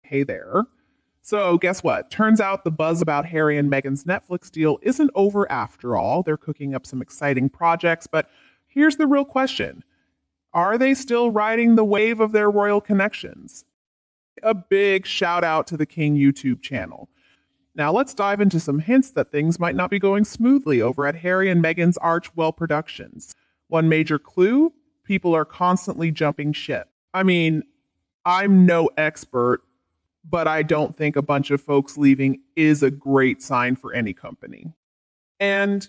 okay there. So guess what? Turns out the buzz about Harry and Meghan's Netflix deal isn't over after all. They're cooking up some exciting projects, but here's the real question. Are they still riding the wave of their royal connections? A big shout out to the King YouTube channel. Now let's dive into some hints that things might not be going smoothly over at Harry and Meghan's Archwell Productions. One major clue, people are constantly jumping ship. I mean, I'm no expert, but I don't think a bunch of folks leaving is a great sign for any company. And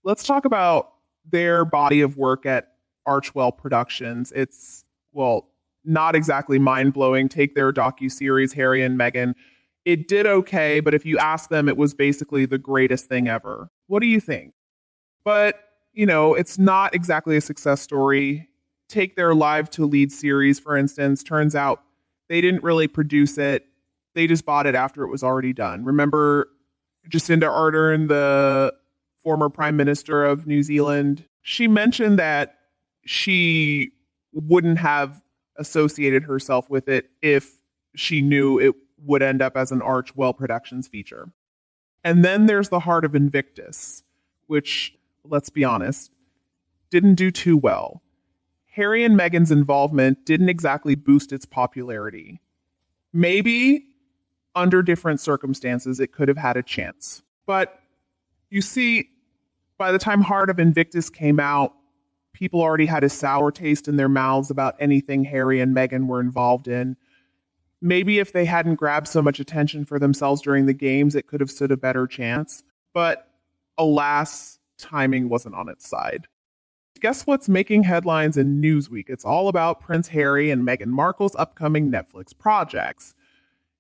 let's talk about their body of work at Archwell Productions. It's, well, not exactly mind-blowing. Take their docuseries, Harry and Meghan. It did okay, but if you ask them, it was basically the greatest thing ever. What do you think? But, it's not exactly a success story. Take their Live to Lead series, for instance. Turns out they didn't really produce it. They just bought it after it was already done. Remember Jacinda Ardern, the former Prime Minister of New Zealand? She mentioned that she wouldn't have associated herself with it if she knew it would end up as an Archwell Productions feature. And then there's The Heart of Invictus, which, let's be honest, didn't do too well. Harry and Meghan's involvement didn't exactly boost its popularity. Maybe under different circumstances, it could have had a chance. But you see, by the time Heart of Invictus came out, people already had a sour taste in their mouths about anything Harry and Meghan were involved in. Maybe if they hadn't grabbed so much attention for themselves during the games, it could have stood a better chance. But alas, timing wasn't on its side. Guess what's making headlines in Newsweek? It's all about Prince Harry and Meghan Markle's upcoming Netflix projects.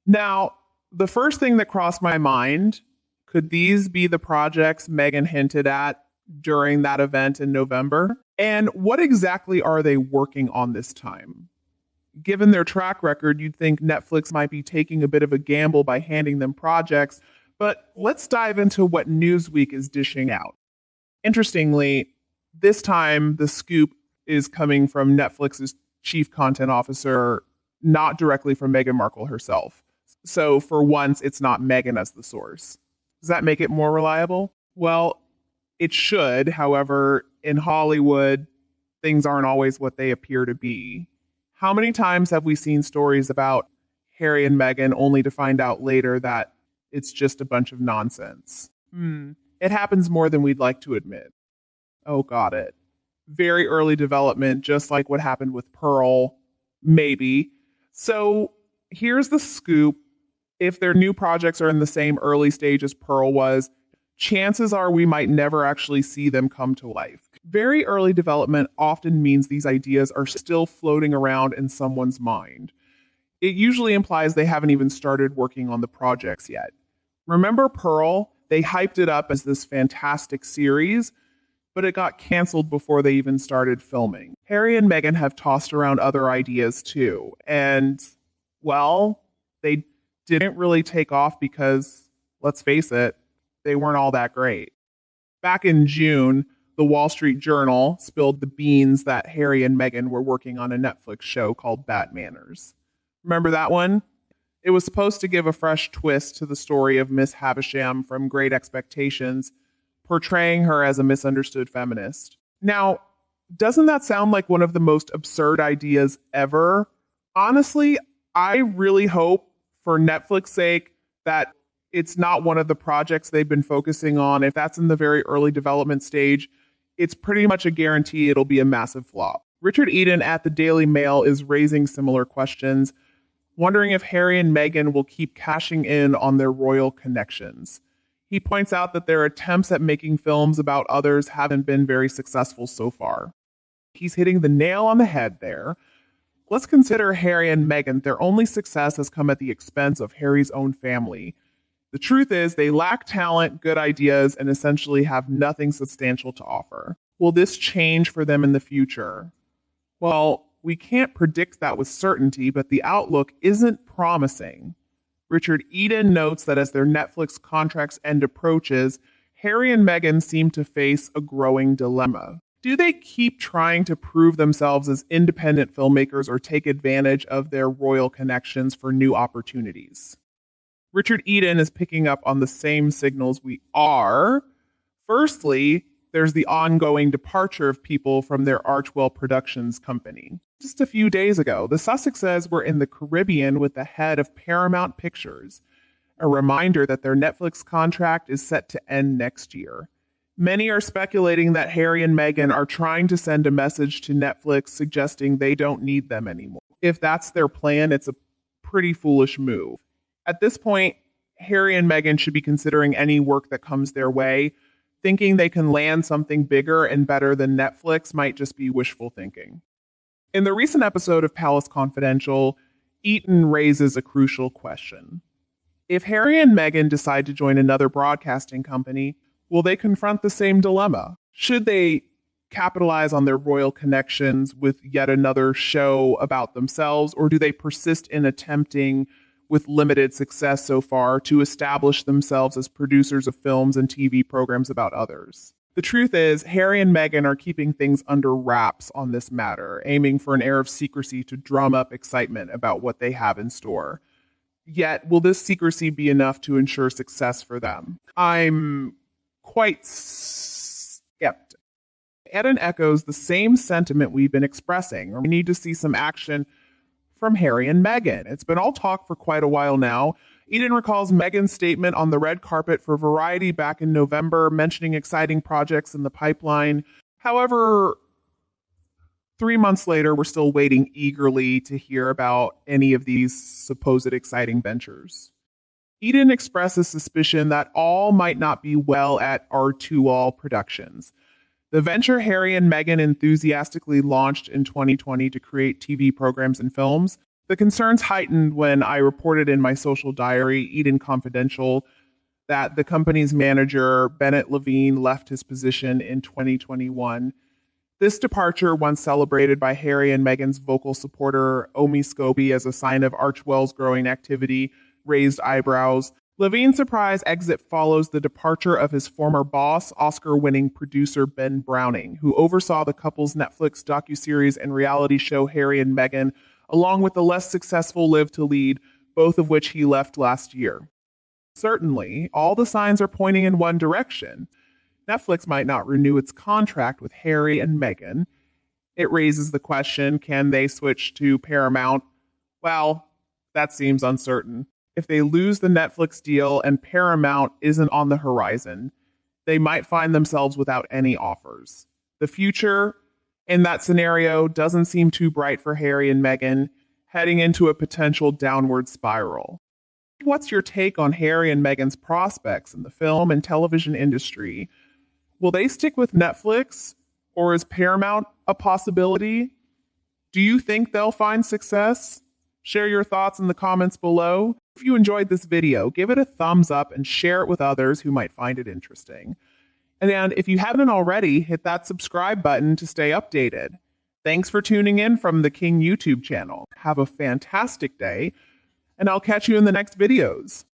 Now, the first thing that crossed my mind, could these be the projects Meghan hinted at during that event in November? And what exactly are they working on this time? Given their track record, you'd think Netflix might be taking a bit of a gamble by handing them projects, but let's dive into what Newsweek is dishing out. Interestingly, this time the scoop is coming from Netflix's chief content officer, not directly from Meghan Markle herself. So for once, it's not Meghan as the source. Does that make it more reliable? Well, it should. However, in Hollywood, things aren't always what they appear to be. How many times have we seen stories about Harry and Meghan only to find out later that it's just a bunch of nonsense? It happens more than we'd like to admit. Oh, got it. Very early development, just like what happened with Pearl, maybe. So here's the scoop. If their new projects are in the same early stage as Pearl was, chances are we might never actually see them come to life. Very early development often means these ideas are still floating around in someone's mind. It usually implies they haven't even started working on the projects yet. Remember Pearl? They hyped it up as this fantastic series, but it got canceled before they even started filming. Harry and Meghan have tossed around other ideas too, and, well, they didn't really take off because, let's face it, they weren't all that great. Back in June, the Wall Street Journal spilled the beans that Harry and Meghan were working on a Netflix show called Bad Manners. Remember that one? It was supposed to give a fresh twist to the story of Miss Havisham from Great Expectations, portraying her as a misunderstood feminist. Now, doesn't that sound like one of the most absurd ideas ever? Honestly, I really hope, for Netflix's sake, that it's not one of the projects they've been focusing on. If that's in the very early development stage, it's pretty much a guarantee it'll be a massive flop. Richard Eden at the Daily Mail is raising similar questions, wondering if Harry and Meghan will keep cashing in on their royal connections. He points out that their attempts at making films about others haven't been very successful so far. He's hitting the nail on the head there. Let's consider Harry and Meghan. Their only success has come at the expense of Harry's own family. The truth is, they lack talent, good ideas, and essentially have nothing substantial to offer. Will this change for them in the future? Well, we can't predict that with certainty, but the outlook isn't promising. Richard Eden notes that as their Netflix contract's end approaches, Harry and Meghan seem to face a growing dilemma. Do they keep trying to prove themselves as independent filmmakers or take advantage of their royal connections for new opportunities? Richard Eden is picking up on the same signals we are. Firstly, there's the ongoing departure of people from their Archwell Productions company. Just a few days ago, the Sussexes were in the Caribbean with the head of Paramount Pictures, a reminder that their Netflix contract is set to end next year. Many are speculating that Harry and Meghan are trying to send a message to Netflix suggesting they don't need them anymore. If that's their plan, it's a pretty foolish move. At this point, Harry and Meghan should be considering any work that comes their way. Thinking they can land something bigger and better than Netflix might just be wishful thinking. In the recent episode of Palace Confidential, Eaton raises a crucial question. If Harry and Meghan decide to join another broadcasting company, will they confront the same dilemma? Should they capitalize on their royal connections with yet another show about themselves, or do they persist in attempting, with limited success so far, to establish themselves as producers of films and TV programs about others? The truth is, Harry and Meghan are keeping things under wraps on this matter, aiming for an air of secrecy to drum up excitement about what they have in store. Yet, will this secrecy be enough to ensure success for them? I'm quite skeptical. Eden echoes the same sentiment we've been expressing. We need to see some action from Harry and Meghan. It's been all talk for quite a while now. Eden recalls Meghan's statement on the red carpet for Variety back in November, mentioning exciting projects in the pipeline. However, 3 months later, we're still waiting eagerly to hear about any of these supposed exciting ventures. Eden expresses suspicion that all might not be well at R2All Productions, the venture Harry and Meghan enthusiastically launched in 2020 to create TV programs and films. The concerns heightened when I reported in my social diary, Eden Confidential, that the company's manager, Bennett Levine, left his position in 2021. This departure, once celebrated by Harry and Meghan's vocal supporter, Omi Scobie, as a sign of Archwell's growing activity, raised eyebrows. Levine's surprise exit follows the departure of his former boss, Oscar-winning producer Ben Browning, who oversaw the couple's Netflix docuseries and reality show Harry and Meghan, along with the less successful Live to Lead, both of which he left last year. Certainly, all the signs are pointing in one direction. Netflix might not renew its contract with Harry and Meghan. It raises the question, can they switch to Paramount? Well, that seems uncertain. If they lose the Netflix deal and Paramount isn't on the horizon, they might find themselves without any offers. The future in that scenario doesn't seem too bright for Harry and Meghan, heading into a potential downward spiral. What's your take on Harry and Meghan's prospects in the film and television industry? Will they stick with Netflix, or is Paramount a possibility? Do you think they'll find success? Share your thoughts in the comments below. If you enjoyed this video, give it a thumbs up and share it with others who might find it interesting. And if you haven't already, hit that subscribe button to stay updated. Thanks for tuning in from the King YouTube channel. Have a fantastic day, and I'll catch you in the next videos.